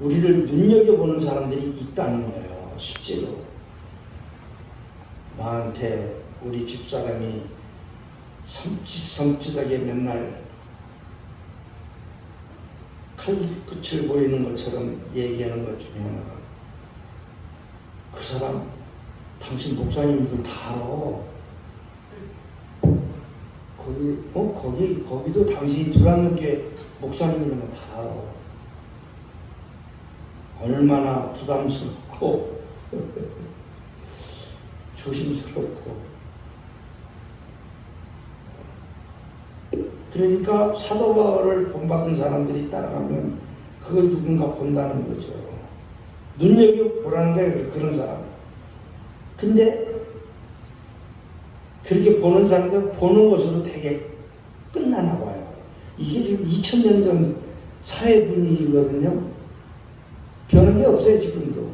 우리를 눈여겨보는 사람들이 있다는 거예요. 실제로 나한테 우리 집사람이 섬찟하게 맨날 칼끝을 보이는 것처럼 얘기하는 것 중에 하나가, 그 사람 당신 목사님들 다 알아. 거기도 당신이 두란노교회 목사님이라는 거 다 알아. 얼마나 부담스럽고 조심스럽고. 그러니까 사도 바울을 본받은 사람들이 따라가면 그걸 누군가 본다는 거죠. 눈여겨보라는 거예요, 그런 사람. 근데 그렇게 보는 사람들 보는 것으로 되게 끝나나 봐요. 이게 지금 2000년 전 사회 분위기거든요. 변한 게 없어요, 지금도.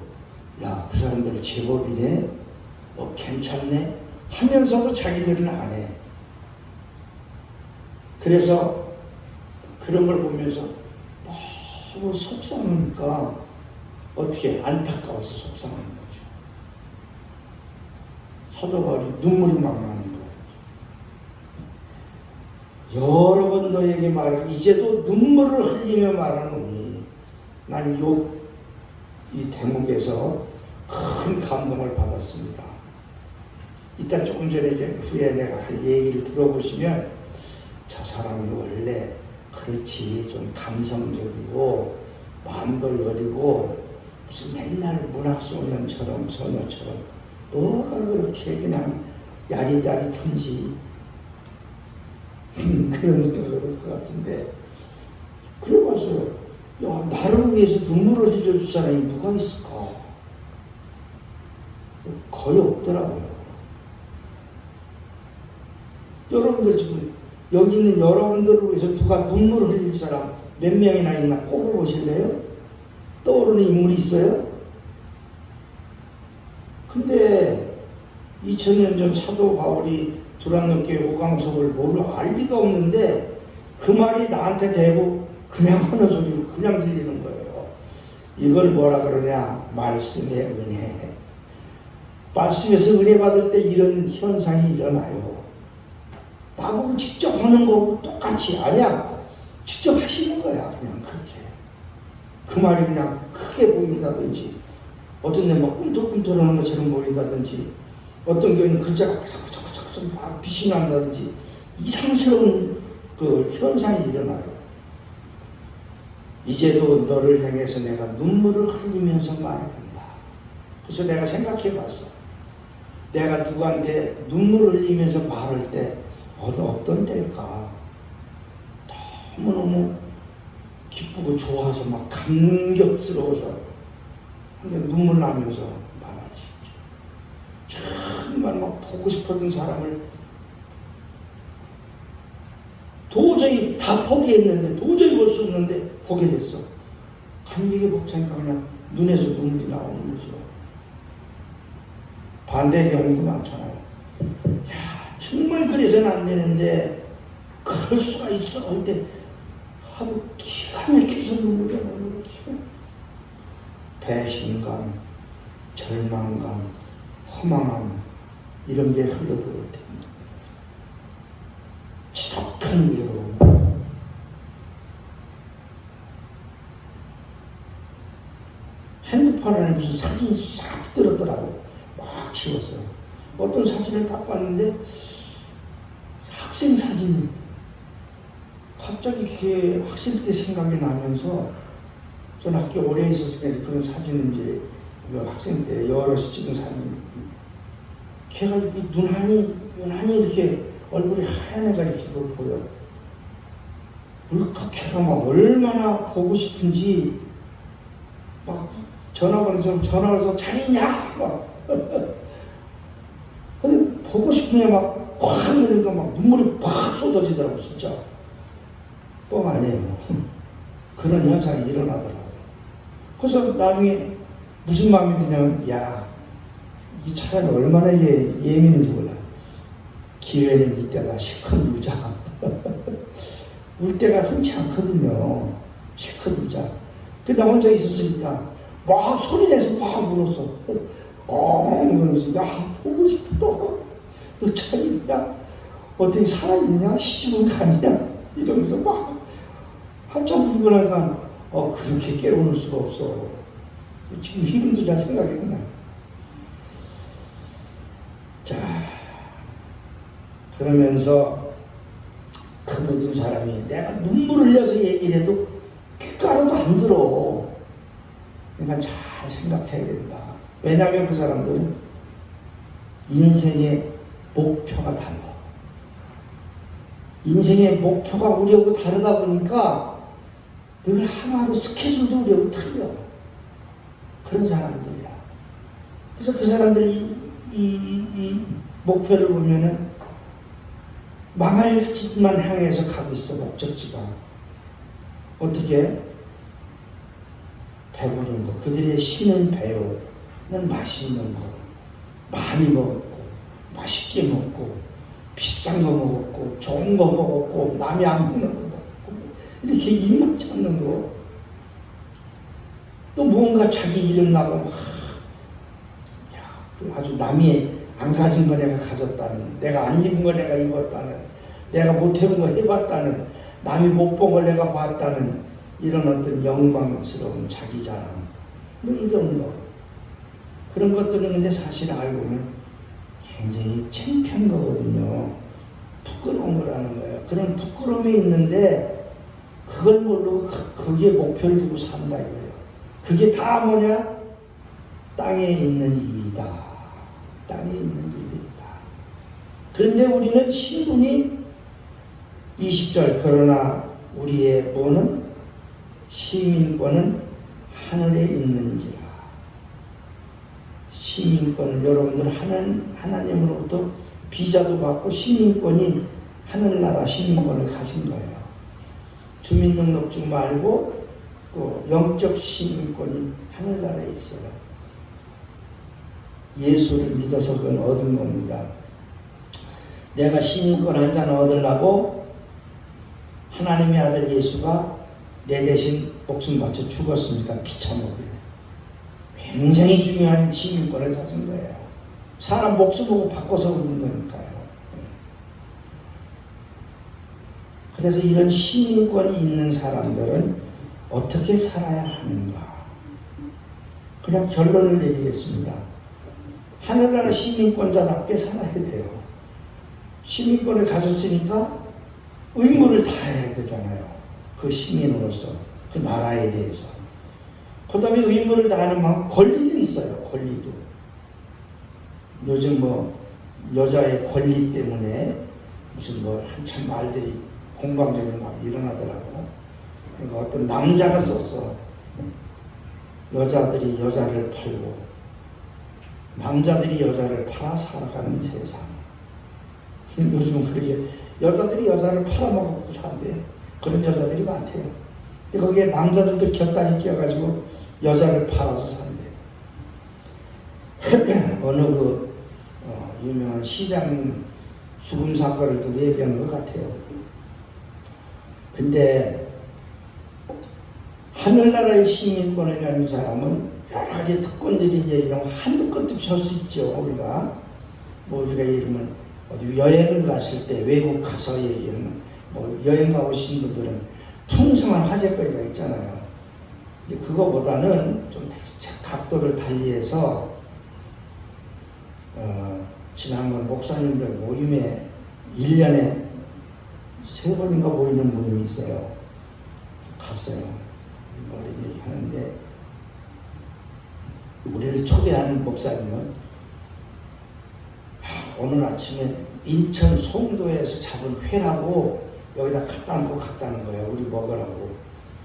야, 그 사람들 제법이네, 괜찮네 하면서도 자기들은 안 해. 그래서 그런 걸 보면서 너무 속상하니까 어떻게 안타까워서 속상한 거죠. 사도 바울이 눈물이 막 나는 거예요. 여러 번 너에게 말을 이제도 눈물을 흘리며 말하노니, 난 이 대목에서 큰 감동을 받았습니다. 이따 조금 전에 후에 내가 할 얘기를 들어보시면 저 사람이 원래 그렇지 좀 감성적이고 마음도 여리고 무슨 맨날 문학소년처럼 소녀처럼 뭐가 그렇게 그냥 야리다리던지 그런 그럴 것 같은데, 그래 봤어요. 야, 나를 위해서 눈물을 흘려줄 사람이 누가 있을까? 거의 없더라고요. 여러분들 지금 여기 있는 여러분들을 위해서 누가 눈물을 흘릴 사람 몇 명이나 있나 꼽아보실래요? 떠오르는 인물이 있어요? 근데 2000년 전 사도 바울이 두란노교회 오강석을 모르 알 리가 없는데 그 말이 나한테 대고 그냥 하는 소리로 그냥 들리는 거예요. 이걸 뭐라 그러냐? 말씀의 은혜. 말씀에서 은혜 받을 때 이런 현상이 일어나요. 나보고 직접 하는 거고 똑같이 아니야. 직접 하시는 거야. 그냥 그렇게. 그 말이 그냥 크게 보인다든지, 어떤 데 막 꿈틀꿈틀하는 것처럼 보인다든지, 어떤 경우는 글자가 자꾸 막 빛이 난다든지 이상스러운 그 현상이 일어나요. 이제도 너를 향해서 내가 눈물을 흘리면서 말한다. 그래서 내가 생각해 봤어. 내가 누구한테 눈물을 흘리면서 말할 때 어떤 때일까? 너무너무 기쁘고 좋아서 막 감격스러워서 근데 눈물 나면서 말하지. 정말 막 보고 싶었던 사람을 도저히 다 포기했는데, 도저히 볼 수 없는데 보게 됐어. 감격에 벅차니까 그냥 눈에서 눈물이 나오는 거죠. 반대의 경우도 많잖아요. 야, 정말 그래서는 안 되는데 그럴 수가 있어. 근데 하도 기가 막혀서 눈물이 나오는 거죠. 배신감, 절망감, 허망함 이런 게 흘러들어올 때입니다. 지독한 외로움. 핸드폰 안에 무슨 사진이 싹 들었더라고. 막 지웠어요. 어떤 사진을 딱 봤는데 학생 사진이 갑자기 이렇게 학생 때 생각이 나면서, 전 학교 오래 있었을 때 그런 사진은 이제 학생 때 여럿이 찍은 사진. 걔가 이렇게 눈하니 이렇게 얼굴이 하얀 애가 이렇게 보여. 걔가 막 얼마나 보고 싶은지 막 전화를 해서 잘 있냐? 막. 근데 보고 싶으면 막 확 그러니까 막 눈물이 팍 쏟아지더라고, 진짜. 뻥 아니에요. 그런 현상이 일어나더라고요. 그래서 나중에 무슨 마음이 드냐면, 야, 이 차라리 얼마나 예민한지 몰라. 기회는 이때다. 실컷 울자. 울 때가 흔치 않거든요. 실컷 울자. 나 혼자 있었으니까 막 소리내서 막 울었어. 그러면서 야 보고 싶다. 너 잘 있냐? 어떻게 살아있냐? 시집은 갔냐? 이러면서 막 한참 울고 나니까 그렇게 깨우는 수가 없어. 지금 이름도 잘 생각이 안 나. 자, 그러면서 그 모든 사람이 내가 눈물을 흘려서 얘기를 해도 귓가라도 안 들어. 그러니까 잘 생각해야 된다. 왜냐하면 그 사람들은 인생의 목표가 달라. 인생의 목표가 우리하고 다르다 보니까 늘 하루하루 스케줄도 우리하고 틀려. 그런 사람들이야. 그래서 그 사람들이 이 목표를 보면은 망할 짓만 향해서 가고 있어. 목적지가 어떻게? 배부른 거, 그들의 신은 배우는 맛있는 거 많이 먹었고 맛있게 먹고 비싼 거 먹었고 좋은 거 먹었고 남이 안 먹는 거 먹었고 이렇게 입맛 찾는 거. 또 뭔가 자기 이름 나고 아주 남이 안 가진 거 내가 가졌다는, 내가 안 입은 거 내가 입었다는, 내가 못 해본 거 해봤다는, 남이 못 본 걸 내가 봤다는 이런 어떤 영광스러운 자기 자랑, 뭐 이런 거. 그런 것들은 근데 사실 알고 보면 굉장히 창피한 거거든요. 부끄러운 거라는 거예요. 그런 부끄러움이 있는데 그걸 모르고 거기에 목표를 두고 산다 이거예요. 그게 다 뭐냐? 땅에 있는 일이다. 땅에 있는 일이다. 그런데 우리는 신분이 20절 그러나 우리의 뭐는 시민권은 하늘에 있는지라. 시민권은 여러분들 하나님으로부터 비자도 받고 시민권이 하늘나라 시민권을 가진 거예요. 주민등록증 말고 또 영적 시민권이 하늘나라에 있어요. 예수를 믿어서 그건 얻은 겁니다. 내가 시민권 한 잔 얻으려고 하나님의 아들 예수가 내 대신 목숨 바쳐 죽었으니까 피차먹어요. 굉장히 중요한 시민권을 가진 거예요. 사람 목숨 보고 바꿔서 얻는 거니까요. 그래서 이런 시민권이 있는 사람들은 어떻게 살아야 하는가? 그냥 결론을 내리겠습니다. 하늘나라 시민권자답게 살아야 돼요. 시민권을 가졌으니까 의무를 다해야 되잖아요. 그 시민으로서, 그 나라에 대해서. 그 다음에 의무를 다하는 만큼 권리도 있어요. 권리도. 요즘 뭐 여자의 권리 때문에 무슨 뭐 한참 말들이 공방전이 막 일어나더라고. 그러니까 어떤 남자가 썼어. 여자들이 여자를 팔고 남자들이 여자를 팔아 살아가는 세상. 요즘은 그렇게 여자들이 여자를 팔아먹고 산대. 그런 여자들이 많대요. 근데 거기에 남자들도 곁다리 끼어가지고 여자를 팔아서 산대. 어느 유명한 시장님 죽음 사건을 또 얘기하는 것 같아요. 근데 하늘나라의 시민권을 가진 사람은 여러 가지 특권들이 이제 이런 한두 끝도 없이 할 수 있죠. 우리가 예를 들면 어디 여행을 갔을 때 외국 가서 얘기하면 여행 가보신 분들은 풍성한 화제거리가 있잖아요. 그거보다는 좀 각도를 달리해서 지난번 목사님들 모임에 1년에 3번인가 모이는 모임이 있어요. 갔어요. 머리 얘기하는데 우리를 초대하는 목사님은 오늘 아침에 인천 송도에서 잡은 회라고 여기다 갖다 놓고 갔다는 거예요. 우리 먹으라고.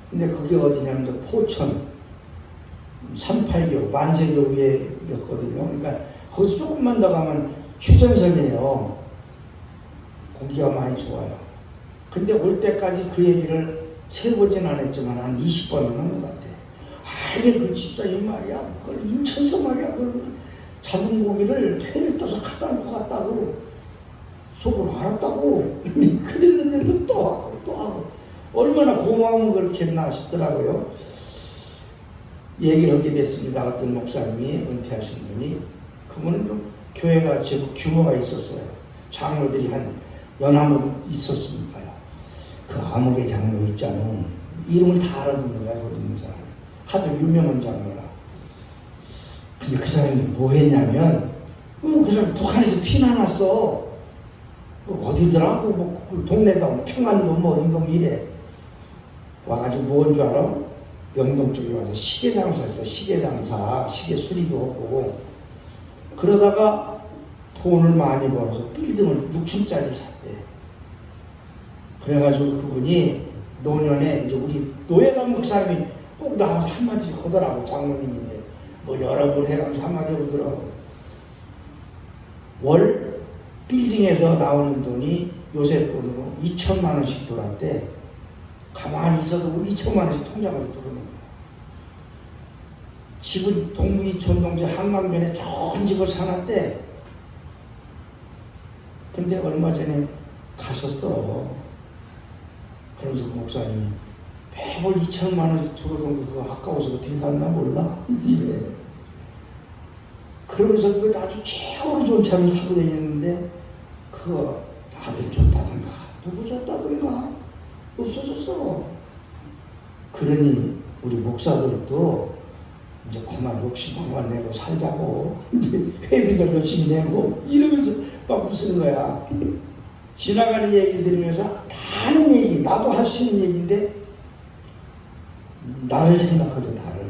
근데 그게 어디냐면 포천 38교 만세교 위에였거든요. 그러니까 거기서 조금만 더 가면 휴전선이에요. 공기가 많이 좋아요. 근데 올 때까지 그 얘기를 3번은 안 했지만 한 20번은 한 것 같아. 이게 그 집사님 말이야. 그걸 인천서 말이야. 그 잡은 고기를 회를 떠서 갖다 놓고 갔다고. 속으로 알았다고. 그랬는데도 또 하고. 얼마나 고마운 그렇게 했나 싶더라고요. 얘기를 하게 됐습니다. 어떤 목사님이, 은퇴하신 분이. 그분은 좀 교회가 제법 규모가 있었어요. 장로들이 한 연합은 있었으니까요. 그 암흑의 장로 있잖아. 이름을 다 알아듣는 거야, 거기 있는 사람. 하도 유명한 장로라. 근데 그 사람이 뭐 했냐면, 그 사람 북한에서 피난왔어. 어디더라? 뭐 동네가 평안도 뭐 어딘가 이래. 와가지고 뭔 줄 알아? 영동 쪽에 와서 시계 장사했어. 시계 장사, 시계 수리도 하고. 그러다가 돈을 많이 벌어서 빌딩을 6층짜리 샀대. 그래가지고 그분이 노년에 이제 우리 노예관 목사님이 꼭 나와서 한마디씩 하더라고. 장모님인데 뭐 여러 번 해가면서 한마디 하더라고. 월 빌딩에서 나오는 돈이 요새 돈으로 2천만 원씩 들어왔대. 가만히 있어도 2천만 원씩 통장으로 들어오는 거야. 집은 동부이촌 동지 한강변에 좋은 집을 사놨대. 근데 얼마 전에 가셨어. 그러면서 그 목사님이 매월 2천만 원씩 들어오던 거 그거 아까워서 어떻게 갔나 몰라? 이래. 그러면서 그거 아주 최고로 좋은 차를 타고 다니는데 그거 아들 줬다든가 누구 줬다든가 없어졌어. 그러니 우리 목사들도 이제 그만 욕심만 내고 살자고 이제 회비도 열심히 내고 이러면서 막 웃는 거야. 지나가는 얘기 들으면서 다 하는 얘기, 나도 할 수 있는 얘기인데 나를 생각하죠. 나를.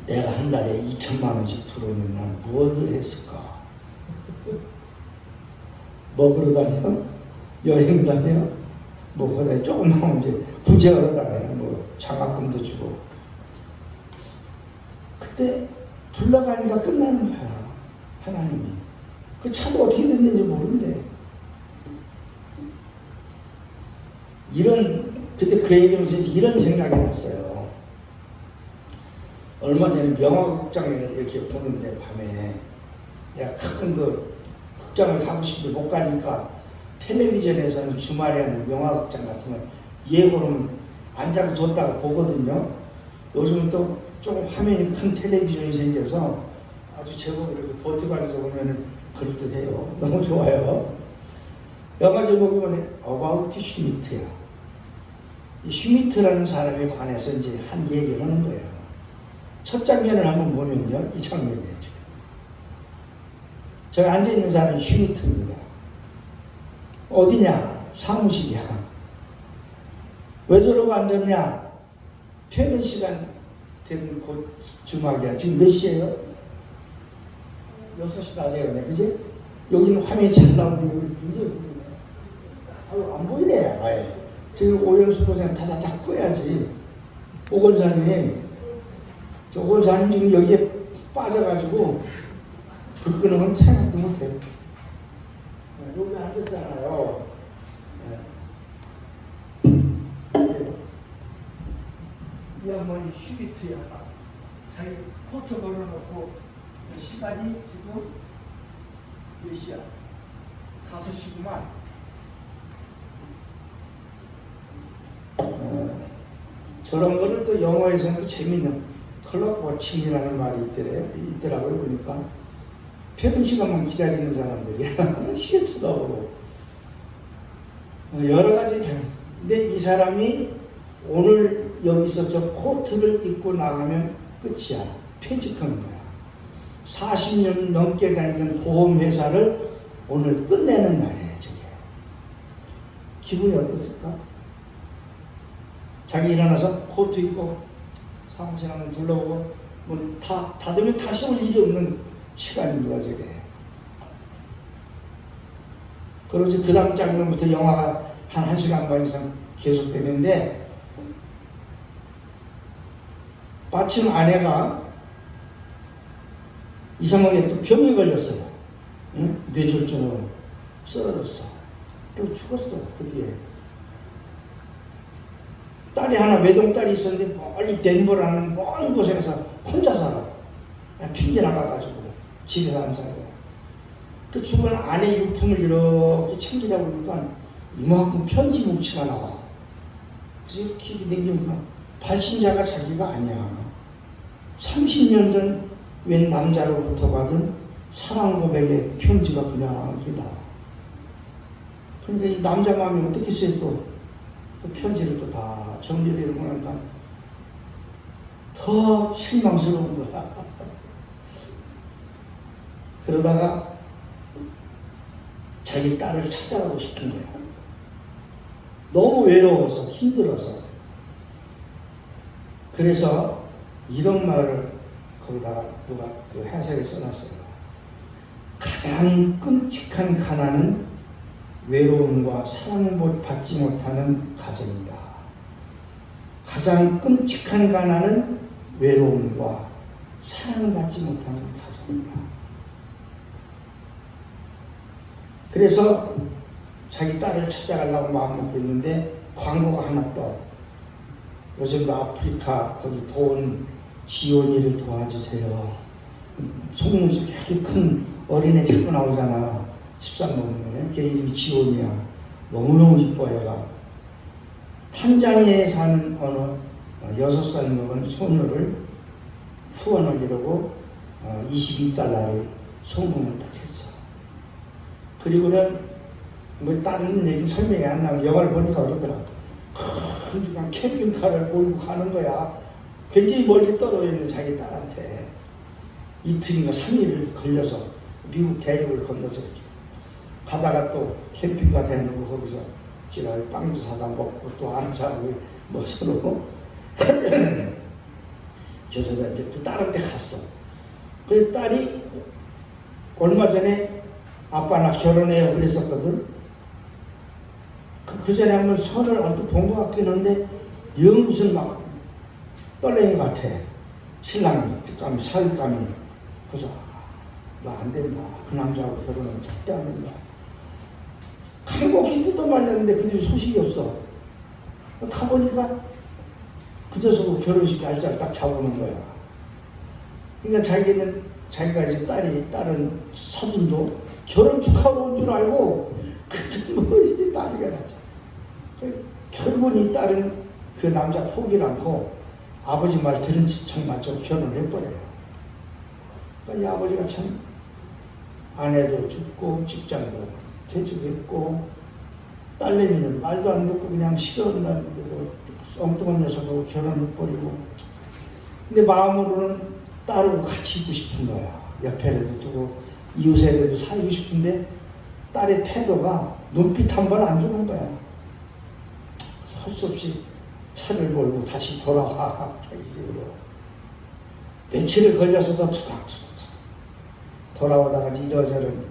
내가 한 달에 2천만 원씩 들어오면 난 무엇을 했을까? 먹으러 다녀? 여행 다녀? 뭐 그래 조금 나오면 이제 구제하러 다녀. 뭐 장학금도 주고. 그때 불러가니까 끝나는 거야. 하나님이. 그 차도 어떻게 됐는지 모르는데. 그때 그 얘기하면서 이런 생각이 났어요. 얼마 전에 명화극장을 이렇게 보는데 밤에 내가 가끔 그 극장을 가고 싶은데 못 가니까 텔레비전에서는 주말에 하는 명화극장 같은 걸 예고는 앉아서 뒀다가 보거든요. 요즘은 또 조금 화면이 큰 텔레비전이 생겨서 아주 제법 이렇게 버티가면서 보면은 그럴듯해요. 너무 좋아요. 영화 제목이 뭐냐? About 슈미트야. 이 슈미트라는 사람에 관해서 이제 한 얘기를 하는 거예요. 첫 장면을 한번 보면요, 이 장면이에요. 저기 앉아있는 사람이 슈미트입니다. 어디냐? 사무실이야. 왜 저러고 앉았냐? 퇴근 시간 되는 곧 주막이야. 지금 몇 시에요? 6시 다 돼요. 그지? 여기는 화면이 잘 나오는데 굉장히 안 보이네. 아예. 저기 오연수 도장 다다닥 꺼야지. 오건사님, 저 오건사님 지금 여기에 빠져가지고 불 끄는 생각도 못해요. 여기 앉았잖아요. 이 양반이 슈비트야. 자기 코트 걸어놓고 시간이 지금 몇 시야? 5시구만. 저런 거를 또 영어에서는 또 재밌는 클럽 워칭이라는 말이 있더라고요. 보니까 퇴근 시간만 기다리는 사람들이야. 시계 쳐다보고 여러 가지. 근데 이 사람이 오늘 여기서 저 코트를 입고 나가면 끝이야. 퇴직하는 거야. 40년 넘게 다니는 보험회사를 오늘 끝내는 날이에요. 저게. 기분이 어떻습니까? 자기 일어나서 코트 입고 사무실 한번 둘러보고 문 닫으면 다시 올 일이 없는 시간입니다. 저게. 그리고 이제 그 다음 장면부터 영화가 한 1시간 반 이상 계속되는데 마침 아내가 이상하게 또 병이 걸렸어요. 응? 뇌졸중으로 쓰러졌어. 또 죽었어. 그 뒤에. 딸이 하나 외동딸이 있었는데 멀리 덴버라는 먼 곳에서 혼자 살아. 그냥 튕겨 나가가지고 집에서 안 살고. 그 죽은 아내 유품을 이렇게 챙기다 보니까 이만큼 편지 뭉치가 나와. 그래서 이렇게 내기니까 발신자가 자기가 아니야. 30년 전 웬 남자로부터 받은 사랑 고백의 편지가 그냥 이렇게 나와. 그러니까 이 남자 마음이 어떻게 써요? 또 편지를 또 다 정리를 해놓고 나니까 더 실망스러운 거야. 그러다가 자기 딸을 찾아가고 싶은 거야. 너무 외로워서 힘들어서. 그래서 이런 말을 거기다가 누가 그 해석에 써놨어요. 가장 끔찍한 가난은 외로움과 사랑을 받지 못하는 가정이다. 가장 끔찍한 가난은 외로움과 사랑받지 못하는 가정이다. 그래서 자기 딸을 찾아가려고 마음먹고 있는데 광고가 하나 떠. 요즘도 아프리카 거기 더운 지원이를 도와주세요. 속눈썹 이렇게 큰 어린애 자꾸 나오잖아. 13번에 걔 이름이 지원이야. 너무너무 이뻐 얘가. 탄자니아에 사는 어느 6살 먹은 소녀를 후원하기로 22달러를 송금을 딱 했어. 그리고는 뭐 다른 얘기 설명이 안 나오고 영화를 보니까 그러더라. 그냥 캠핑카를 몰고 가는 거야. 굉장히 멀리 떨어져 있는 자기 딸한테 이틀인가 3일을 걸려서 미국 대륙을 건너서 가다가 또 캠핑카 대놓고 거기서 지랄 빵도 사다 먹고 또 앉아고 뭐 서로 저저다 이제 또 다른 데 갔어. 그래서 딸이 얼마 전에 아빠 나 결혼해요 그랬었거든. 그 전에 한번 선을 언뜻 본 것 같긴 한데 영 무슨 막 떨랭이 같아. 신랑이 사윗감이. 그래서 너 안 된다. 그 남자하고 결혼은 절대 안 된다. 한곡히 뜯어맞았는데 근데 소식이 없어. 가보니까 그저서 그 결혼식 날짜를 딱 잡아놓은 거야. 그러니까 자기가 이제 딸은 사돈도 결혼 축하로 온 줄 알고 그때 뭐 난리가 나죠. 결국은 이 딸은 그 남자 포기를 않고 아버지 말 들은 척만 좀 결혼을 해버려요. 그러니까 이 아버지가 참 아내도 죽고 직장도 퇴직했고 딸내미는 말도 안 듣고 그냥 싫어한다는데도 엉뚱한 녀석하고 결혼해버리고 근데 마음으로는 딸하고 같이 있고 싶은 거야. 옆에라도 두고 이웃에라도 살고 싶은데 딸의 태도가 눈빛 한 번 안 주는 거야. 할 수 없이 차를 몰고 다시 돌아와 자기 집으로. 며칠을 걸려서도 투닥투닥 돌아오다가 이러저런.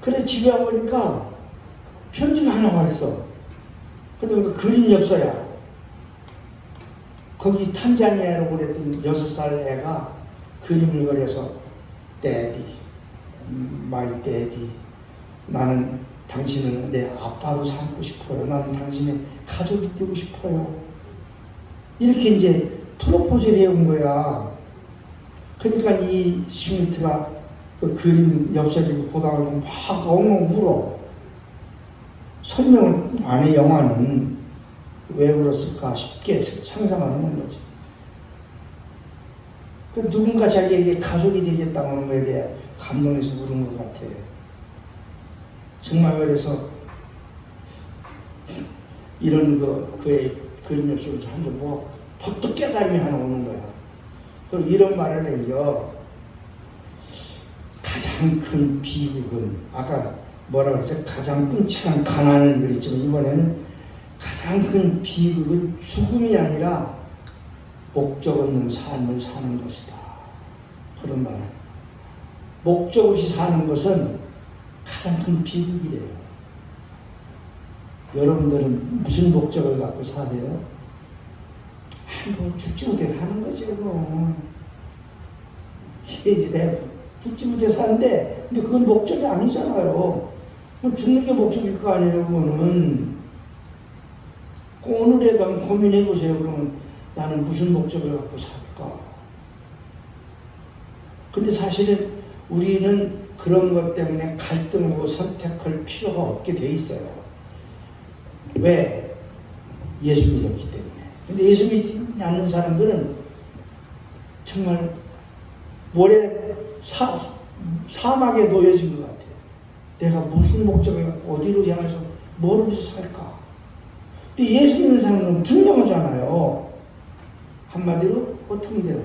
그래 집에 와보니까 편지가 하나 와 있어. 근데 그 그림 엽서야. 거기 탄자니아로 그랬던 6살 애가 그림을 그려서 Daddy, my daddy, 나는 당신을 내 아빠로 삼고 싶어요. 나는 당신의 가족이 되고 싶어요. 이렇게 이제 프로포즈를 해온 거야. 그러니까 이 스미트가 그 그림 엽서를 보다가 막 엉엉 울어. 설명을 안 해. 영화는 왜 울었을까 쉽게 상상하는 거지. 그 누군가 자기에게 가족이 되겠다는 거에 대해 감동해서 부른 것 같아. 정말 그래서 이런 그의 그림 엽서를 한번 뭐 벌떡 깨달음이 하나 오는 거야. 그리고 이런 말을 남겨. 가장 큰 비극은 아까 뭐라 그랬죠? 가장 끔찍한 가난은 그랬지만 이번에는 가장 큰 비극은 죽음이 아니라 목적 없는 삶을 사는 것이다. 그런 말을. 목적 없이 사는 것은 가장 큰 비극이래요. 여러분들은 무슨 목적을 갖고 사세요? 뭐 죽지 못해 사는 거지 뭐. 이제 내가 죽지 못해 사는데 근데 그건 목적이 아니잖아요. 죽는 게 목적일 거 아니에요. 그거는 오늘에 대한 고민해 보세요. 그러면 나는 무슨 목적을 갖고 살까? 근데 사실은 우리는 그런 것 때문에 갈등하고 선택할 필요가 없게 돼 있어요. 왜? 예수 믿었기 때문에. 근데 예수 믿지 않는 사람들은 정말 모래 사막에 놓여진 것 같아요. 내가 무슨 목적을 갖고 어디로 향해서 뭘 위해서 살까? 근데 예수 믿는 사람은 분명하잖아요. 한마디로 어떻게 돼요?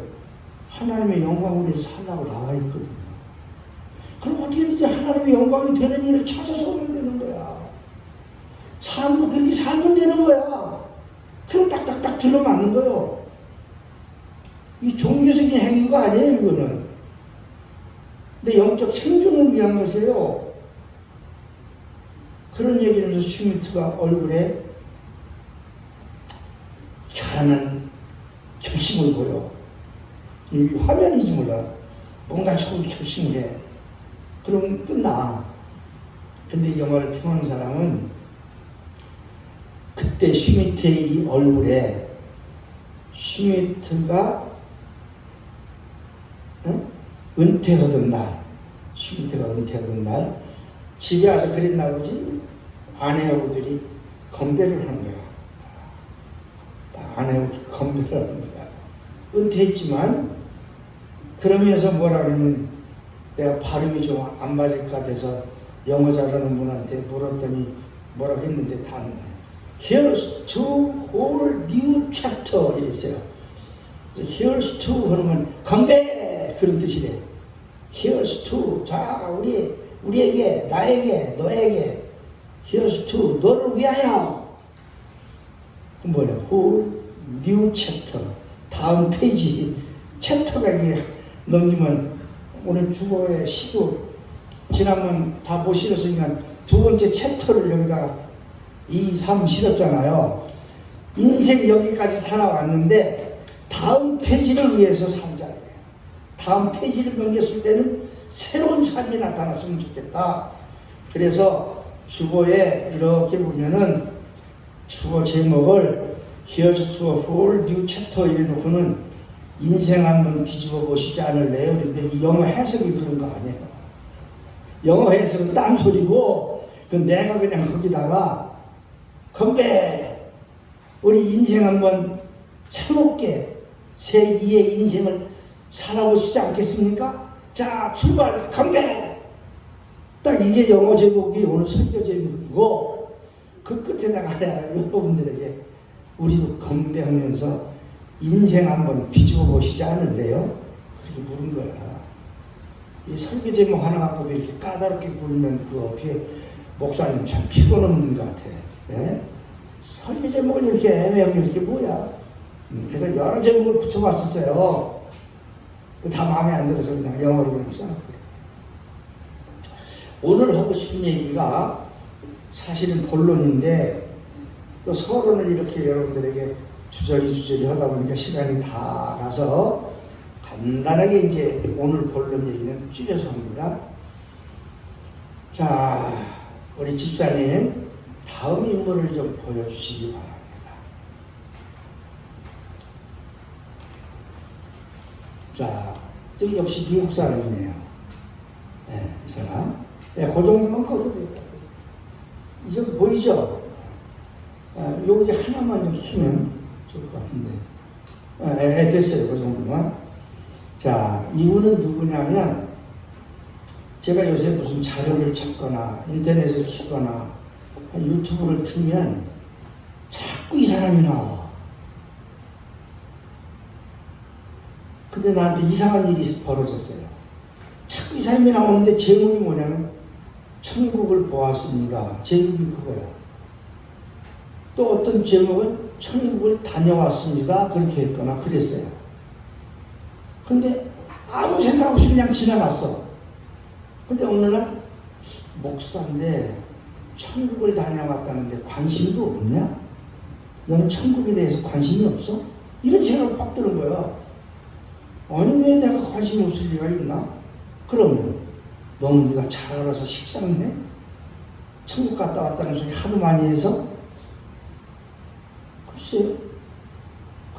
하나님의 영광을 위해서 살라고 나와 있거든요. 그럼 어떻게든지 하나님의 영광이 되는 일을 찾아서 오면 되는 거야. 사람도 그렇게 살면 되는 거야. 그럼 딱딱딱 들어맞는 거예요. 이 종교적인 행위가 아니에요, 이거는. 근데 영적 생존을 위한 것이에요. 그런 얘기를 하면서 슈미트가 얼굴에 희한한 결심을 보여. 이 화면인지 몰라. 뭔가 처음 결심을 해. 그럼 끝나. 근데 이 영화를 평한 사람은 그때 슈미트의 이 얼굴에 슈미트가 은퇴하던 날, 슈미트가 은퇴하던 날 집에 와서 그랬나 보지 아내하고들이 건배를 하는 거야. 아내하고 건배를 하는 거야. 은퇴했지만 그러면서 뭐라 그러면 내가 발음이 좀 안 맞을 것 같아서 영어 잘하는 분한테 물었더니 뭐라고 했는데 다 Here's to whole new chapter 이랬어요. Here's to 그러면 건배 그런 뜻이래. Here's to 자 우리에게 나에게 너에게 Here's to 너를 위하여 뭐냐 whole new chapter 다음 페이지 챕터가 이게 넘기면 오늘 주보의 시도 지난번 다 못 실었으니까 두 번째 챕터를 여기다가 2, 3 실었잖아요. 인생 여기까지 살아왔는데 다음 페이지를 위해서 살자. 다음 페이지를 넘겼을 때는 새로운 삶이 나타났으면 좋겠다. 그래서 주보에 이렇게 보면은 주보 제목을 Here's to a whole new chapter 이래놓고는 인생 한번 뒤집어 보시지 않을래요? 근데 이 영어 해석이 그런 거 아니에요. 영어 해석은 딴 소리고 그 내가 그냥 거기다가 건배! 우리 인생 한번 새롭게 새 2의 인생을 살아보시지 않겠습니까? 자, 출발! 건배! 딱 이게 영어 제목이 오늘 설교 제목이고 그 끝에다가 여러분들에게 우리도 건배하면서 인생 한번 뒤집어 보시지 않을래요? 그렇게 물은 거야. 이 설교 제목 하나 갖고도 이렇게 까다롭게 굴면 그 어떻게 목사님 참 피곤 없는 것 같아. 네? 설교 제목을 이렇게 애매하게 이렇게 뭐야? 그래서 여러 제목을 붙여봤었어요. 다 마음에 안 들어서 그냥 영어로 그냥 써놨고. 오늘 하고 싶은 얘기가 사실은 본론인데 또 서론을 이렇게 여러분들에게 주저리 하다 보니까 시간이 다 가서 간단하게 이제 오늘 본론 얘기는 줄여서 합니다. 자, 우리 집사님 다음 인물을 좀 보여주시기 바랍니다. 자, 또 역시 미국 사람이네요. 네, 이 사람. 네, 그 정도만 꺼도 돼요. 이 정도 보이죠? 여기 하나만 좀 키면 좋을 것 같은데. 됐어요. 그 정도만. 자, 이분은 누구냐면 제가 요새 무슨 자료를 찾거나 인터넷을 키거나 유튜브를 틀면 자꾸 이 사람이 나와. 근데 나한테 이상한 일이 벌어졌어요. 자꾸 이 사람이 나오는데 제목이 뭐냐면 천국을 보았습니다. 제목이 그거야. 또 어떤 제목은 천국을 다녀왔습니다. 그렇게 했거나 그랬어요. 근데 아무 생각 없이 그냥 지나갔어. 근데 어느 날 목사인데 천국을 다녀왔다는데 관심도 없냐? 너는 천국에 대해서 관심이 없어? 이런 생각이 팍 드는 거야. 아니 왜 내가 관심이 없을 리가 있나? 그러면 너는 네가 잘 알아서 식상해? 천국 갔다 왔다는 소리 하도 많이 해서? 글쎄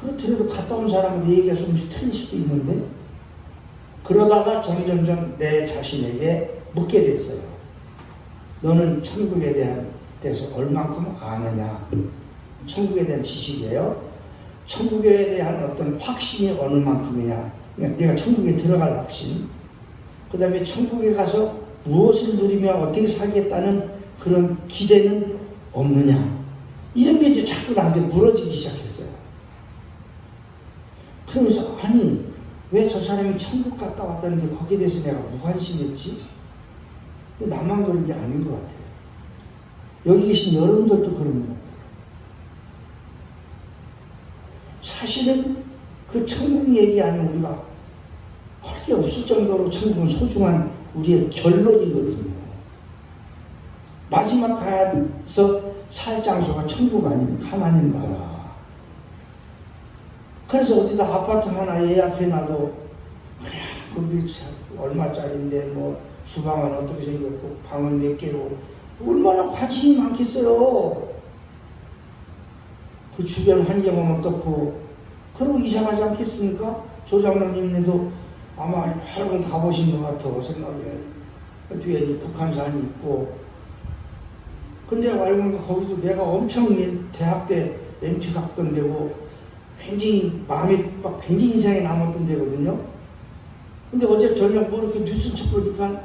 그렇더라도 갔다 온 사람은 얘기가 좀 틀릴 수도 있는데 그러다가 점점점 내 자신에게 묻게 됐어요. 너는 천국에 대해서 얼만큼 아느냐? 천국에 대한 지식이에요. 천국에 대한 어떤 확신이 어느 만큼이냐. 그러니까 내가 천국에 들어갈 확신. 그 다음에 천국에 가서 무엇을 누리며 어떻게 살겠다는 그런 기대는 없느냐. 이런 게 이제 자꾸 나한테 물어지기 시작했어요. 그러면서 아니 왜 저 사람이 천국 갔다 왔다는데 거기에 대해서 내가 무관심했지? 나만 그런 게 아닌 것 같아요. 여기 계신 여러분들도 그런 것 같아요. 사실은 그 천국 얘기 아니면 우리가 할 게 없을 정도로 천국은 소중한 우리의 결론이거든요. 마지막 가서 살 장소가 천국 아닙니까? 하나님 나라. 그래서 어디다 아파트 하나 예약해놔도 그냥 거기 얼마짜리인데 뭐 주방은 어떻게 생겼고 방은 몇 개고 얼마나 관심이 많겠어요. 그 주변 환경은 어떻고 그러고 이사 가지 않겠습니까? 조장로님네도 아마 여러 번 가보신 것 같아 생각에. 그 뒤에 북한산이 있고 근데 알고 보니까 거기도 내가 엄청 대학 때 MT 갔던 데고 굉장히 마음이 막 굉장히 인상에 남았던 데거든요. 근데 어제 저녁 뭐 이렇게 뉴스 쳐 보니까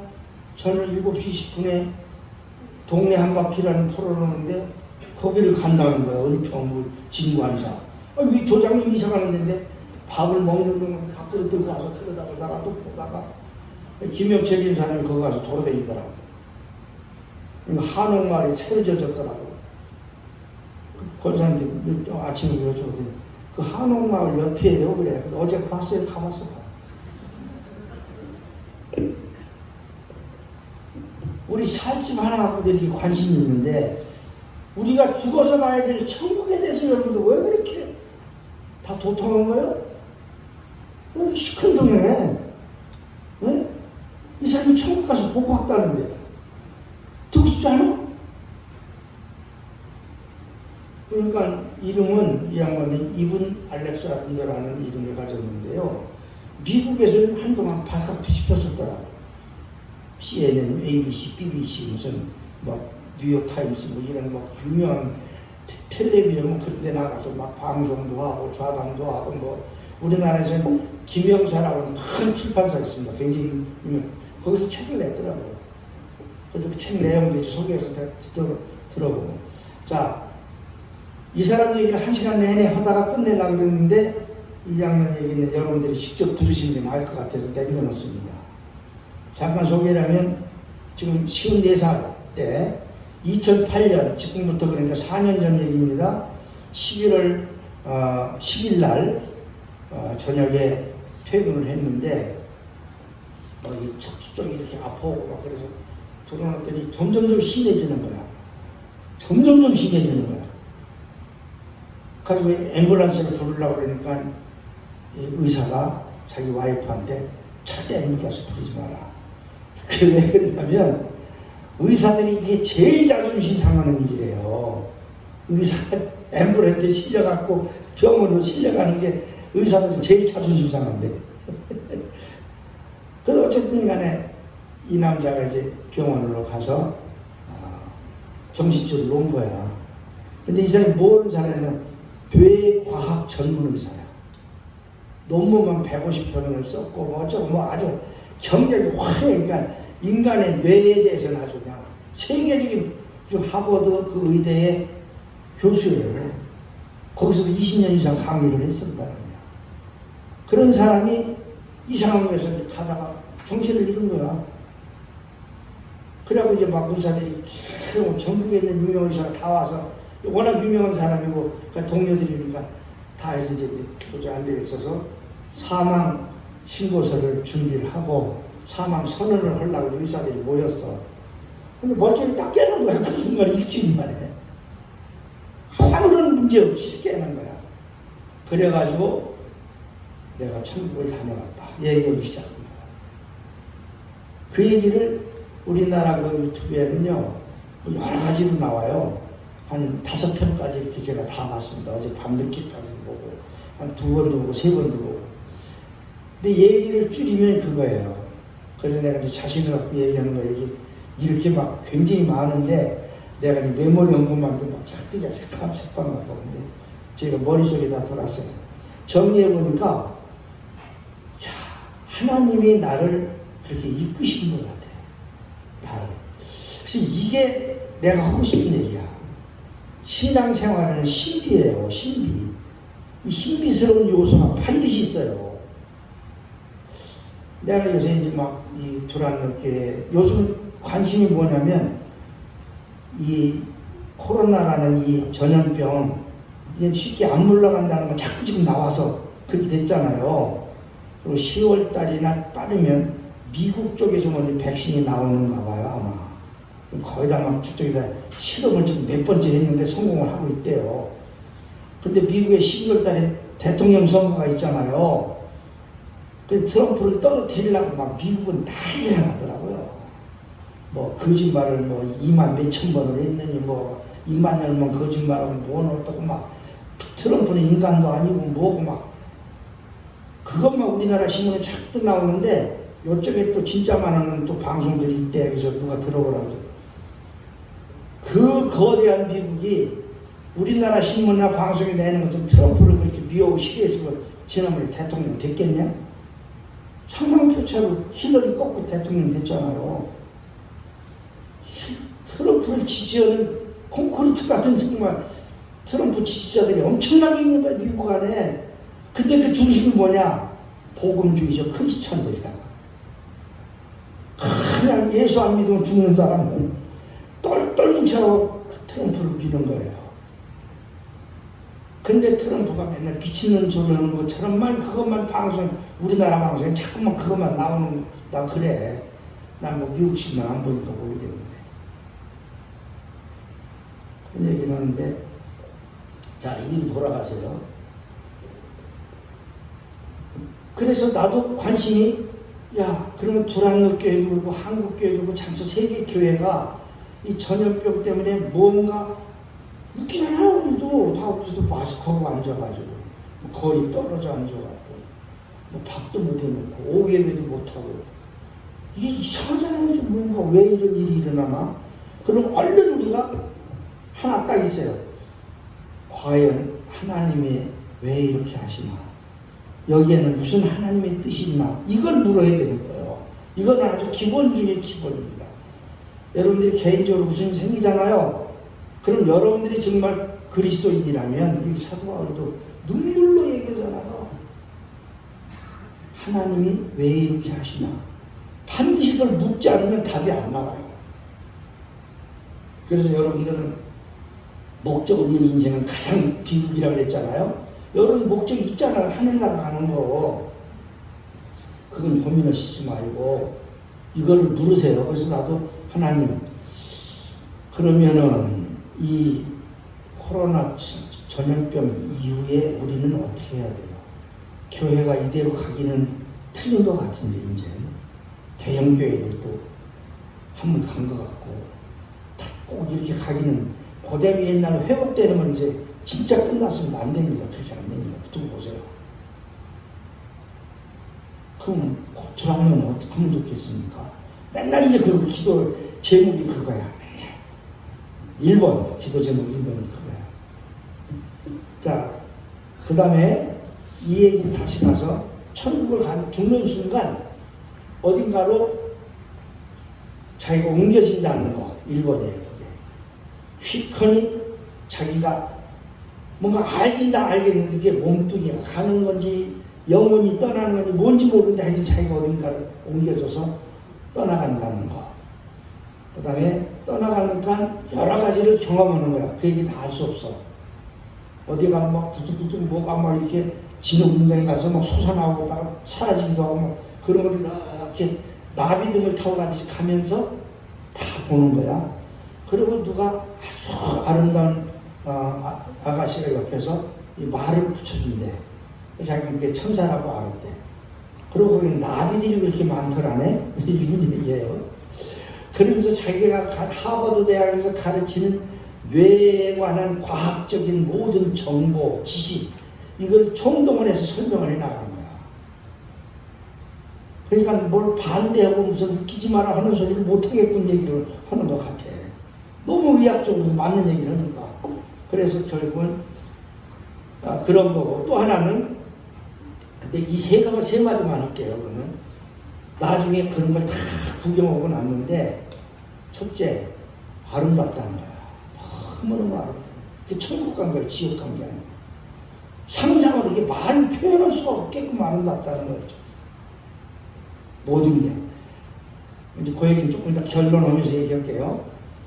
저녁 7시 20분에 동네 한 바퀴라는 토론하는데 거기를 간다는 거예요. 은평구 진관사. 이 조장님 이사 가는데 밥을 먹는 동안 밖으로 들고 와서 들여다보다가 또 보다가 김영철이라는 사람이 거기 가서 돌아다니더라고요. 한옥마을이 새로 져졌더라고요. 그 권사님들 아침에 여쭤보더니 그 한옥마을 옆이에요. 그래. 어제 봤어요. 가봤어. 우리 살집 하나 갖고 이렇게 관심이 있는데 우리가 죽어서 가야 될 천국에 대해서 여러분들 왜 그렇게 다 도통한 거예요? 왜 이렇게 시큰둥해? 네? 이 사람이 천국 가서 보고 왔다는데 듣고 싶지 않아? 그러니까 이름은 이 양반이 이븐 알렉산더라는 이름을 가졌는데요. 미국에서는 한동안 발칵 뒤집혔었더라고요. CNN, ABC, BBC 무슨 뭐 뉴욕타임스 뭐 이런 뭐 유명한 텔레비전 뭐 그런 데 나가서 막 방송도 하고 좌담도 하고 뭐 우리나라에서는 김영사라고 큰 출판사 있습니다. 굉장히 유명. 거기서 책을 냈더라고요. 그래서 그 책 내용도 이제 소개해서 들어보고. 자, 이 사람 얘기를 1시간 내내 하다가 끝내려고 그랬는데 이 장면 얘기는 여러분들이 직접 들으시는 게 나을 것 같아서 남겨놓습니다. 잠깐 소개를 하면 지금 54살 때 2008년 지금부터 그러니까 4년 전 얘기입니다. 11월 10일 날 저녁에 퇴근을 했는데 이 척추 쪽이 이렇게 아파오고 막 그래서 들어놨더니 점점점 심해지는 거야. 점점점 심해지는 거야. 가지고 앰뷸런스를 부르려고 그러니까 의사가 자기 와이프한테 절대 앰뷸런스 부르지 마라. 그게 왜 그러냐면 의사들이 이게 제일 자존심 상하는 일이래요. 의사가 앰뷸런스에 실려갖고 병원으로 실려가는 게 의사들이 제일 자존심 상한데. 그래서 어쨌든 간에 이 남자가 이제 병원으로 가서 정신줄을 놓은 거야. 근데 이 사람이 뭐하는 사람이냐면 뇌과학 전문 의사야. 논문만 150편을 썼고 뭐 어쩌고 뭐 아주 경력이 화려해. 그러니까 인간의 뇌에 대해서는 아주 그냥 세계적인 하버드 그 의대의 교수예요. 거기서 20년 이상 강의를 했었다는 거야. 그런 사람이 이상한 곳에서 가다가 정신을 잃은 거야. 그래갖고 이제 막 의사들이 계속 전국에 있는 유명 의사가 다 와서 워낙 유명한 사람이고 그러니까 동료들이니까 다 해서 이제 도저히 안 되겠어서 사망 신고서를 준비를 하고 사망 선언을 하려고 의사들이 모였어. 근데 멀쩡히 딱 깨는 거야. 그 순간 일주일 만에. 아무런 문제 없이 깨는 거야. 그래가지고 내가 천국을 다녀왔다. 얘기하기 시작합니다. 그 얘기를 우리나라 그 유튜브에는요, 여러 가지로 나와요. 한 5편까지 이렇게 제가 다 봤습니다. 어제 밤늦게까지 보고, 한 2번도 보고, 3번도 보고. 근데 얘기를 줄이면 그거예요. 그래서 내가 이제 자신을 갖고 얘기하는 거, 이렇게 막 굉장히 많은데, 내가 이 메모리 연구만도 막 작두가 색감만 보는데 제가 머릿속에 다 돌았어요. 정리해보니까 야, 하나님이 나를 그렇게 이끄신 것 같아요. 나를. 그래서 이게 내가 하고 싶은 얘기야. 신앙생활은 신비예요. 신비. 이 신비스러운 요소가 반드시 있어요. 내가 요새 이제 막 이 두란노교회 요즘 관심이 뭐냐면 이 코로나라는 이 전염병 이게 쉽게 안 물러간다는 건 자꾸 지금 나와서 그렇게 됐잖아요. 그리고 10월 달이나 빠르면 미국 쪽에서 먼저 백신이 나오는가 봐요, 아마. 거의 다 막 저쪽에다 실험을 지금 몇 번째 했는데 성공을 하고 있대요. 근데 미국의 12월 달에 대통령 선거가 있잖아요. 그래서 트럼프를 떨어뜨리려고 막 미국은 난리가 나더라고요. 뭐 거짓말을 뭐 2만 몇천 번을 했느니 뭐 입만 열면 거짓말하고 뭐 어떻고 막 트럼프는 인간도 아니고 뭐고 막 그것만 우리나라 신문에 자꾸 나오는데 이쪽에 또 진짜 많은 또 방송들이 있대. 그래서 누가 들어보라고. 그 거대한 미국이 우리나라 신문이나 방송에 내는 것처럼 트럼프를 그렇게 미워하고 싫어해서 지난번에 대통령 됐겠냐? 상당 표차로 힐러리 꺾고 대통령 됐잖아요. 트럼프를 지지하는 콘크리트 같은 정말 트럼프 지지자들이 엄청나게 있는 거야, 미국 안에. 근데 그 중심이 뭐냐? 복음주의적 크리스찬들이야. 그냥 예수 안 믿으면 죽는 사람은 떨떨린 채로 그 트럼프를 믿는 거예요. 근데 트럼프가 맨날 미치는 소리 하는 것처럼만 그것만 방송, 우리나라 방송에 자꾸만 그것만 나오는, 나 그래. 난 뭐 미국 신문 안 보니까 모르겠는데. 그런 얘기를 하는데, 자, 이리 돌아가세요. 그래서 나도 관심이, 야, 그러면 두란노교회도 그렇고 한국교회도 그렇고 장서 세계교회가 이 전염병 때문에 뭔가 웃기잖아요. 우리도 다 우리도 마스크하고 앉아가지고 거의 떨어져 앉아갖고 뭐 밥도 못 해놓고 오개회도 못하고 이게 이상하잖아요. 좀 뭔가 왜 이런 일이 일어나나? 그럼 얼른 우리가 하나 딱 있어요. 과연 하나님이 왜 이렇게 하시나? 여기에는 무슨 하나님의 뜻이 있나? 이걸 물어야 되는 거예요. 이건 아주 기본 중에 기본입니다. 여러분들이 개인적으로 무슨 일 생기잖아요. 그럼 여러분들이 정말 그리스도인이라면 이 사도 바울도 눈물로 얘기하잖아요. 하나님이 왜 이렇게 하시나? 반드시 그걸 묻지 않으면 답이 안 나와요. 그래서 여러분들은 목적 없는 인생은 가장 비극이라고 그랬잖아요. 여러분 목적이 있잖아요. 하늘나라 가는 거. 그건 고민하시지 말고 이거를 물으세요. 그래서 나도 하나님, 그러면은 이 코로나 전염병 이후에 우리는 어떻게 해야 돼요? 교회가 이대로 가기는 틀린 것 같은데 이제 대형교회들도 한 번 간 것 같고 꼭 이렇게 가기는 고대비 옛날에 회복되는 건 이제 진짜 끝났으면 안 됩니다. 그렇게 안 됩니다. 두고 보세요. 그럼 고트라면 어떻게 하면 좋겠습니까? 맨날 이제 그 기도 제목이 그거야. 1번 기도 제목 1번이 그거야. 자, 그 다음에 이 얘기 다시 가서 천국을 죽는 순간 어딘가로 자기가 옮겨진다는 거 1번이에요. 휘커니 자기가 뭔가 알긴다 알겠는데 이게 몸뚱이가 가는 건지 영혼이 떠나는 건지 뭔지 모르는데 하여튼 자기가 어딘가를 옮겨져서 떠나간다는 거. 그 다음에 떠나가니까 여러 가지를 경험하는 거야. 그 얘기 다 할 수 없어. 어디 가면 막 부득부득 뭐가 막 이렇게 진흙 운동에 가서 막 솟아나오다가 사라지기도 하고 막 그런 걸 이렇게 나비 등을 타고 가듯이 가면서 다 보는 거야. 그리고 누가 아주 아름다운 아가씨가 옆에서 이 말을 붙여준대. 자기 그게 천사라고 알았대. 그리고 거기 나비들이 그렇게 많더라네. 이런 얘기예요. 그러면서 자기가 하버드 대학에서 가르치는 뇌에 관한 과학적인 모든 정보, 지식, 이걸 총동원해서 설명을 해나가는 거야. 그러니까 뭘 반대하고 무슨 웃기지 마라 하는 소리를 못하겠군 얘기를 하는 것 같아. 너무 의학적으로 맞는 얘기를 하니까. 그래서 결국은 그런 거고, 또 하나는, 근데 이 세 마디만 할게요. 그러면 나중에 그런 걸 다 구경하고 났는데, 첫째, 아름답다는 거야. 너무너무 아름다워. 그게 천국 간 거야, 지옥 간 게 아니야. 상상으로 이게 말을 표현할 수가 없게끔 아름답다는 거였죠. 모든 게. 이제 그 얘기는 조금 이따 결론하면서 얘기할게요.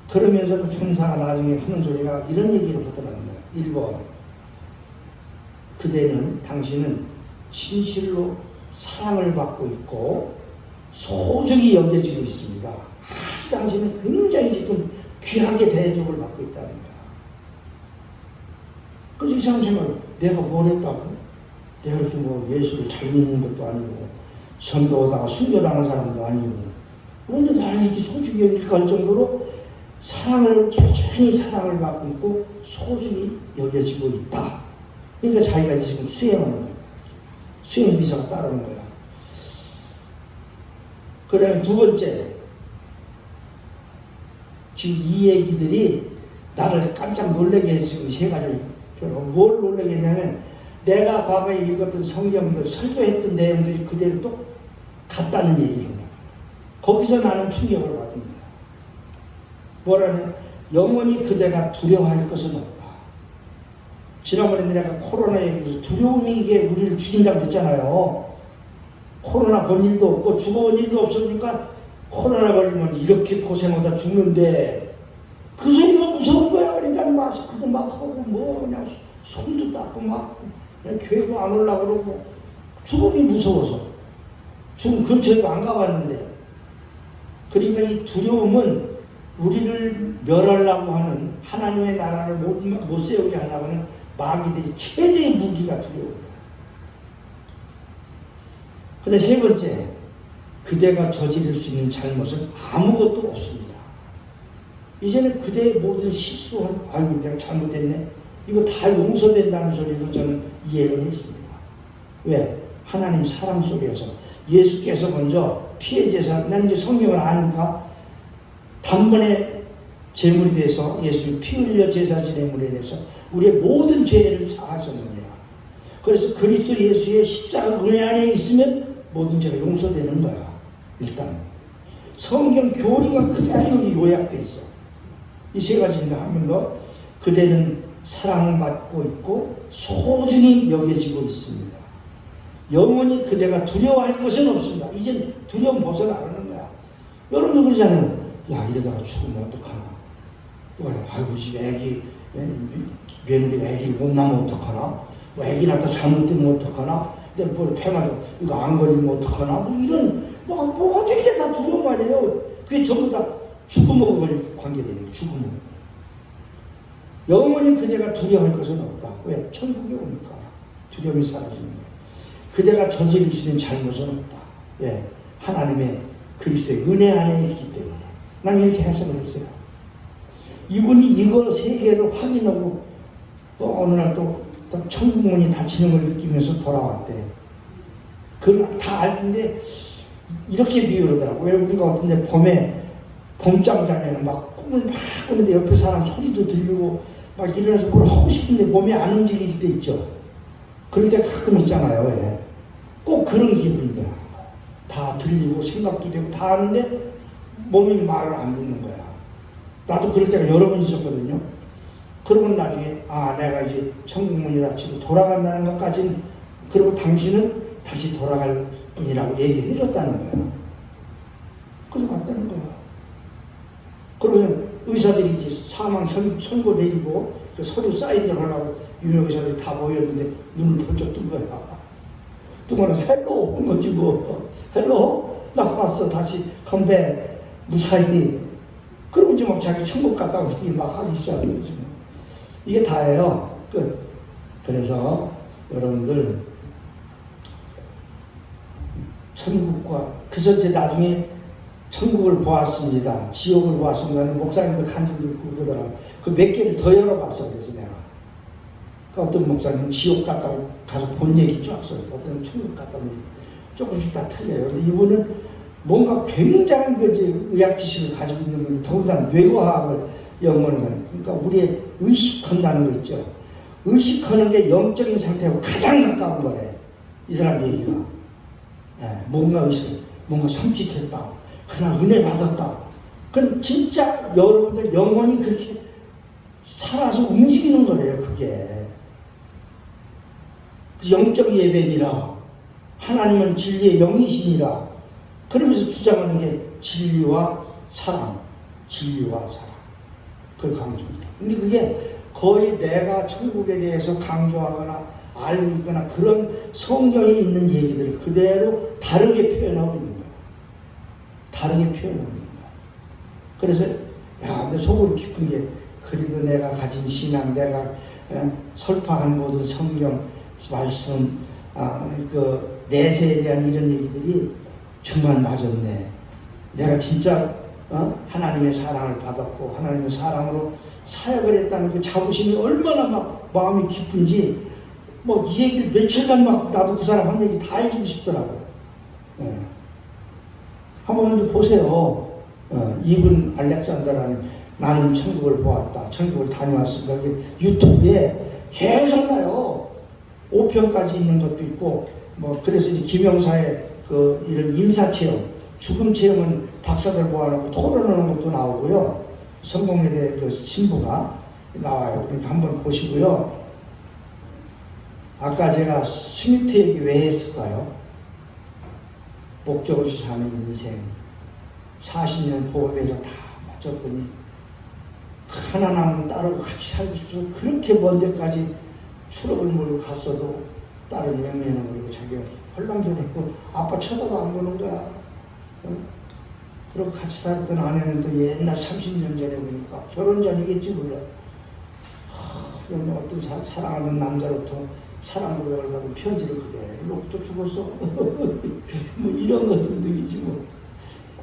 그러면서 그 천사가 나중에 하는 소리가 이런 얘기를 하더라는 거예요. 1번. 그대는, 당신은 진실로 사랑을 받고 있고 소중히 여겨지고 있습니다. 아주 당신은 굉장히 지금 귀하게 대접을 받고 있다는 거야. 그래서 이 사람 생각해, 내가 뭘 했다고? 내가 이렇게 뭐 예수를 잘 믿는 것도 아니고 선교하다가 순교당한 사람도 아니고, 그런데 나를 이렇게 소중히 여길까 할 정도로 여전히 사랑을 받고 있고 소중히 여겨지고 있다. 그러니까 자기가 지금 수행하는 거야. 수행 비서가 따르는 거야. 그 다음에 두 번째, 지금 이 얘기들이 나를 깜짝 놀라게 했으면 세 가지를. 뭘 놀라게 했냐면, 내가 과거에 읽었던 성경들, 설교했던 내용들이 그대로 또 같다는 얘기를 해요. 거기서 나는 충격을 받은 거야. 뭐라냐? 영원히 그대가 두려워할 것은 없다. 지난번에 내가 코로나 얘기해서 두려움이 이게 우리를 죽인다고 했잖아요. 코로나 본 일도 없고 죽어본 일도 없으니까 코로나 걸리면 이렇게 고생하다 죽는데, 그 소리가 무서운 거야. 그러니까 마스크도 막 하고 뭐 그냥 손도 닦고 막 그냥 교회도 안 오려고 그러고, 죽음이 무서워서 죽음 근처에도 안 가봤는데. 그러니까 이 두려움은 우리를 멸하려고 하는, 하나님의 나라를 못 세우게 하려고 하는 마귀들이 최대의 무기가 두려움이야. 근데 세 번째, 그대가 저지를 수 있는 잘못은 아무것도 없습니다. 이제는 그대의 모든 실수한, 아이고 내가 잘못했네, 이거 다 용서된다는 소리로 저는 이해를 했습니다. 왜? 하나님 사랑 속에서 예수께서 먼저 피해 제사, 난 이제 성경을 아니까 단번에 제물이 돼서 예수님 피 흘려 제사 지내므로 인해서 우리의 모든 죄를 사하셨느니라. 그래서 그리스도 예수의 십자가 은혜 안에 있으면 모든 죄가 용서되는 거야. 일단 성경 교리가 그대로 여기 요약되어 있어. 이 세 가지인데 한 번 더. 그대는 사랑받고 있고 소중히 여겨지고 있습니다. 영원히 그대가 두려워할 것은 없습니다. 이젠 두려움 벗어나는 거야. 여러분도 그러잖아요. 야, 이러다가 죽으면 어떡하나? 아이고, 집 애기, 며느리 애기 못 낳으면 어떡하나? 뭐 애기 낳다 잘못되면 어떡하나? 근데 뭐 폐마도 이거 안 걸리면 어떡하나? 뭐 이런, 뭐 어떻게 다 두려움 아니에요? 그게 전부 다 죽음하고 관계돼요. 죽음은. 영원히 그대가 두려워할 것은 없다. 왜? 천국에 오니까 두려움이 사라지는 거예요. 그대가 저지를 수 있는 잘못은 없다. 왜? 하나님의 그리스도의 은혜 안에 있기 때문에. 난 이렇게 해석을 했어요. 이분이 이거 세 개를 확인하고 또 어느 날 또 천국 문이 닫히는 걸 느끼면서 돌아왔대. 그걸 다 알는데 이렇게 비유하더라고. 왜? 우리가 어떤데 봄에 봄잠 자면 막 꿈을 막 꾸는데 옆에 사람 소리도 들리고 막 일어나서 뭘 하고 싶은데 몸이 안 움직일 때 있죠. 그럴 때 가끔 있잖아요. 예. 꼭 그런 기분이더라. 다 들리고 생각도 되고 다 하는데 몸이 말을 안 듣는 거야. 나도 그럴 때가 여러 번 있었거든요. 그러고 나중에 내가 이제 천국 문이 닫히고 돌아간다는 것까지는, 그리고 당신은 다시 돌아갈 분이라고 얘기해 줬다는 거야. 그래서 갔다는 거야. 그러면 의사들이 이제 사망 선고 내리고 그 서류 사인을 하려고 유명 의사들이 다 모였는데 눈을 번쩍 뜬 거야. 뜨거나 헬로 온 거지 뭐. 헬로 나 왔어. 다시 컴백 무사히. 그러고 이제 막 자기 천국 갔다 오기 막 하기 시작한 거지 뭐. 이게 다예요. 끝. 그래서 여러분들 천국과, 그래서 이제 나중에 천국을 보았습니다, 지옥을 보았습니다는 목사님들 간증도 있고 그러더라고요. 그 몇 개를 더 열어봤어. 그래서 내가 그 어떤 목사님은 지옥 갔다 가서 본 얘기 쫙 써요. 어떤 천국 갔다 온 얘기 조금씩 다 틀려요. 근데 이분은 뭔가 굉장한 그 의학 지식을 가지고 있는 분이, 더군다나 뇌과학을 영원히 사는. 그러니까 우리의 의식한다는 거 있죠. 의식하는 게 영적인 상태하고 가장 가까운 거래. 이 사람 얘기가. 뭔가 의식, 뭔가 섬찟했다. 그냥 은혜 받았다. 그건 진짜 여러분들 영혼이 그렇게 살아서 움직이는 거래요, 그게. 영적 예배니라. 하나님은 진리의 영이시니라. 그러면서 주장하는 게 진리와 사랑. 진리와 사랑. 그걸 강조합니다. 근데 그게 거의 내가 천국에 대해서 강조하거나 알고 있거나 그런 성경에 있는 얘기들을 그대로 다르게 표현하고 있는 거예요. 다르게 표현하고 있는 거예요. 그래서 내 속으로 깊은 게 그래도 내가 가진 신앙, 내가 설파한 모든 성경 말씀, 그 내세에 대한 이런 얘기들이 정말 맞았네. 내가 진짜 하나님의 사랑을 받았고 하나님의 사랑으로 사역을 했다는 그 자부심이 얼마나 막 마음이 깊은지 뭐 이 얘기를 며칠간 막 나도 그 사람 한 얘기 다 해주고 싶더라고요. 한번 보세요. 이분 알렉산더라는 나는 천국을 보았다. 천국을 다녀왔습니다. 유튜브에 계속 나요. 5편까지 있는 것도 있고 뭐 그래서 이제 김영사의 그 이런 임사체험, 죽음 체험은 박사들 모아놓고 토론하는 것도 나오고요. 성공에 대해 그 신부가 나와요. 그러니까 한번 보시고요. 아까 제가 스미트 얘기 왜 했을까요? 목적 없이 사는 인생 40년 보험에서 다 맞췄더니 하나 남은 딸하고 같이 살고 싶어서 그렇게 먼 데까지 추럭을 몰고 갔어도 딸은 외면을 모르고 자기가 헐랑거리고 아빠 쳐다도 안 보는 거야. 그리고 같이 살았던 아내는 또 옛날 30년 전에 보니까 결혼 전이겠지 몰라. 어떤 사랑하는 남자로부터 사랑 고백을 받은 편지를 그대로 놓고 또 죽었어. 뭐 이런 것들이지 뭐.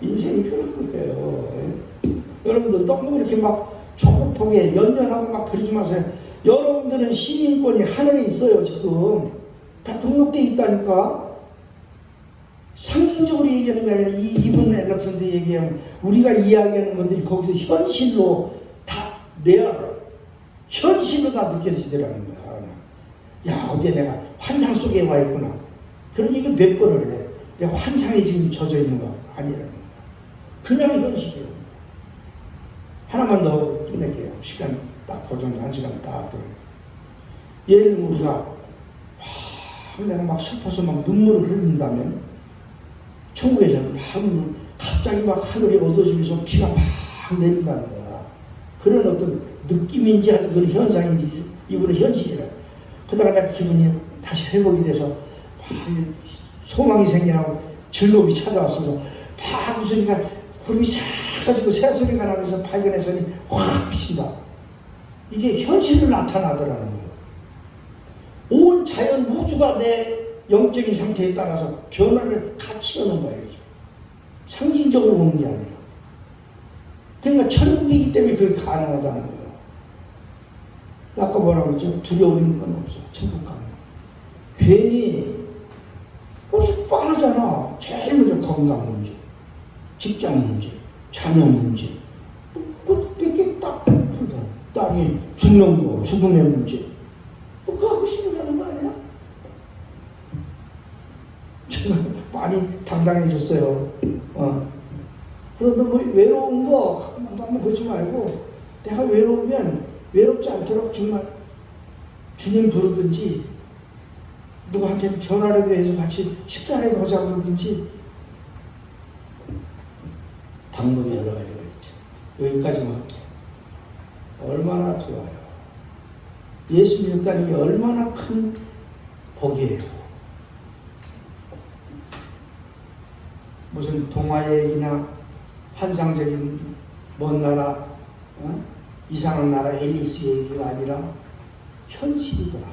인생이 그런 거예요. 여러분들 너무 이렇게 막 조급하게 연연하고 막 그러지 마세요. 여러분들은 시민권이 하늘에 있어요. 지금 다 등록돼 있다니까. 상징적으로 얘기하는 게 아니라 이분 앨렉산더 얘기하면 우리가 이야기하는 것들이 거기서 현실로 다 레알 현실로 다 느껴지더라는 거야. 야, 어디에 내가 환상 속에 와 있구나. 그런 얘기 몇 번을 해. 내가 환상에 지금 젖어 있는 거 아니라는 거야. 그냥 현실이에요. 하나만 더 끝낼게요. 시간 딱 고정 1시간 딱 들어요. 예를 들면 우리가 내가 막 슬퍼서 막 눈물을 흘린다면 천국에서는 막 갑자기 막 하늘이 어두워지면서 비가 막 내린다는 거야. 그런 어떤 느낌인지 아니면 그런 현상인지 이분은 현실이라. 그러다가 내가 기분이 다시 회복이 돼서 막 소망이 생겨나고 즐거움이 찾아왔어서 막 웃으니까 구름이 작아지고 새소리가 나면서 발견했더니 확 비친다. 이게 현실로 나타나더라는 거예요. 온 자연 우주가 내 영적인 상태에 따라서 변화를 같이 하는 거예요. 이렇게. 상징적으로 오는 게 아니라. 그러니까 천국이기 때문에 그게 가능하다는 거예요. 아까 뭐라고 했죠? 두려움인 건 없어. 천국 가면. 괜히 우리 뻔하잖아. 제일 먼저 건강 문제, 직장 문제, 자녀 문제. 이렇게 딱 딸이 죽는 거, 죽음의 문제. 그거 하고 싶으라는 거 아니야? 제가 많이 당당해졌어요. 그런데 뭐 외로운 거 한번 보지 말고 내가 외로우면 외롭지 않도록 정말 주님 부르든지 누구한테 전화라도 해서 같이 식사라도 하자고 그러든지 방법이 여러 가지가 있죠. 여기까지만 할게요. 얼마나 좋아요. 예수 믿었다는 게 얼마나 큰 복이에요. 무슨 동화 얘기나 환상적인 먼 나라, 이상한 나라 앨리스 얘기가 아니라 현실이더라.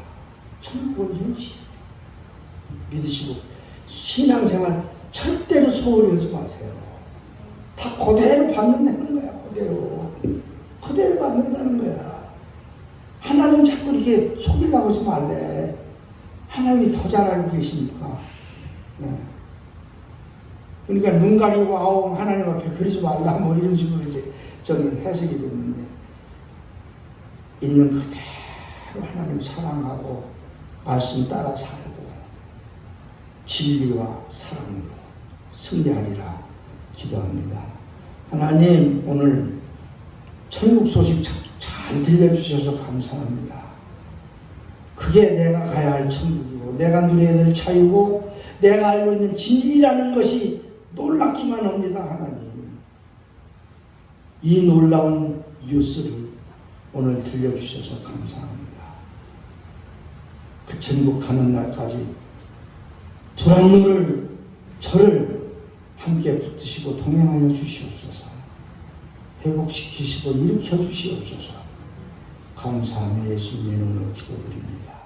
천국은 현실. 믿으시고 신앙생활 절대로 소홀히 하지 마세요. 다 그대로 받는다는 거야. 그대로 받는다는 거야. 하나님 자꾸 이렇게 속이려고 하지 말래. 하나님이 더 잘 알고 계시니까. 그러니까 눈 가리고 아웅 하나님 앞에 그러지 말라 뭐 이런 식으로 이제 저는 해석이 됐는데 있는 그대로 하나님 사랑하고 말씀 따라 살고 진리와 사랑으로 승리하리라 기도합니다. 하나님, 오늘 천국 소식 잘 들려주셔서 감사합니다. 그게 내가 가야 할 천국이고 내가 누려야 될 자유고 내가 알고 있는 진리라는 것이 놀랍기만 합니다. 하나님, 이 놀라운 뉴스를 오늘 들려주셔서 감사합니다. 그 천국 가는 날까지 두란노를 저를 함께 붙드시고 동행하여 주시옵소서. 회복시키시고 일으켜 주시옵소서. 감사하며 예수님 이름으로 기도드립니다.